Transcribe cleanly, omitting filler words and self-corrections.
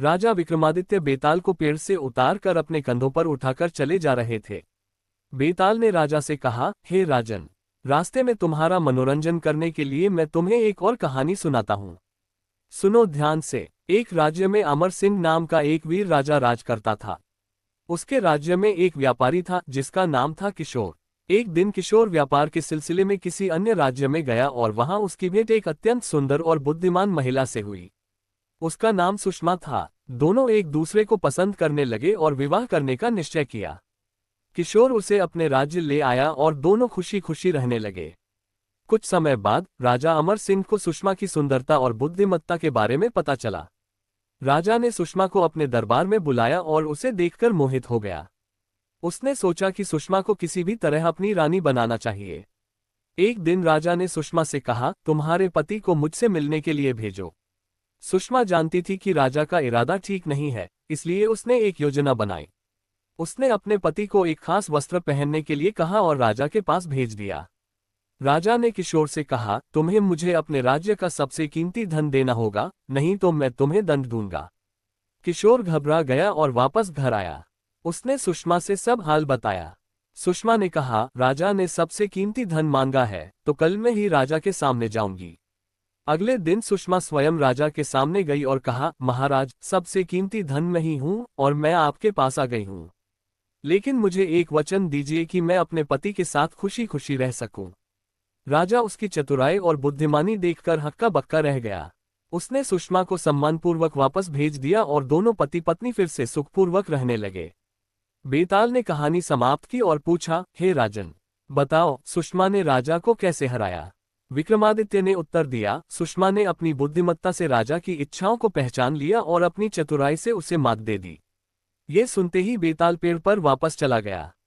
राजा विक्रमादित्य बेताल को पेड़ से उतार कर अपने कंधों पर उठाकर चले जा रहे थे। बेताल ने राजा से कहा, हे राजन, रास्ते में तुम्हारा मनोरंजन करने के लिए मैं तुम्हें एक और कहानी सुनाता हूँ। सुनो ध्यान से। एक राज्य में अमर सिंह नाम का एक वीर राजा राज करता था। उसके राज्य में एक व्यापारी था जिसका नाम था किशोर। एक दिन किशोर व्यापार के सिलसिले में किसी अन्य राज्य में गया और वहां उसकी भेंट एक अत्यंत सुंदर और बुद्धिमान महिला से हुई। उसका नाम सुषमा था। दोनों एक दूसरे को पसंद करने लगे और विवाह करने का निश्चय किया। किशोर उसे अपने राज्य ले आया और दोनों खुशी खुशी रहने लगे। कुछ समय बाद राजा अमर सिंह को सुषमा की सुंदरता और बुद्धिमत्ता के बारे में पता चला। राजा ने सुषमा को अपने दरबार में बुलाया और उसे देखकर मोहित हो गया। उसने सोचा कि सुषमा को किसी भी तरह अपनी रानी बनाना चाहिए। एक दिन राजा ने सुषमा से कहा, तुम्हारे पति को मुझसे मिलने के लिए भेजो। सुषमा जानती थी कि राजा का इरादा ठीक नहीं है, इसलिए उसने एक योजना बनाई। उसने अपने पति को एक खास वस्त्र पहनने के लिए कहा और राजा के पास भेज दिया। राजा ने किशोर से कहा, तुम्हें मुझे अपने राज्य का सबसे कीमती धन देना होगा, नहीं तो मैं तुम्हें दंड दूंगा। किशोर घबरा गया और वापस घर आया। उसने सुषमा से सब हाल बताया। सुषमा ने कहा, राजा ने सबसे कीमती धन मांगा है, तो कल मैं ही राजा के सामने जाऊंगी। अगले दिन सुषमा स्वयं राजा के सामने गई और कहा, महाराज, सबसे कीमती धन मैं ही हूं और मैं आपके पास आ गई हूं। लेकिन मुझे एक वचन दीजिए कि मैं अपने पति के साथ खुशी खुशी रह सकूं। राजा उसकी चतुराई और बुद्धिमानी देखकर हक्का बक्का रह गया। उसने सुषमा को सम्मानपूर्वक वापस भेज दिया और दोनों पति पत्नी फिर से सुखपूर्वक रहने लगे। बेताल ने कहानी समाप्त की और पूछा, हे राजन, बताओ सुषमा ने राजा को कैसे हराया? विक्रमादित्य ने उत्तर दिया, सुषमा ने अपनी बुद्धिमत्ता से राजा की इच्छाओं को पहचान लिया और अपनी चतुराई से उसे मात दे दी। ये सुनते ही बेताल पेड़ पर वापस चला गया।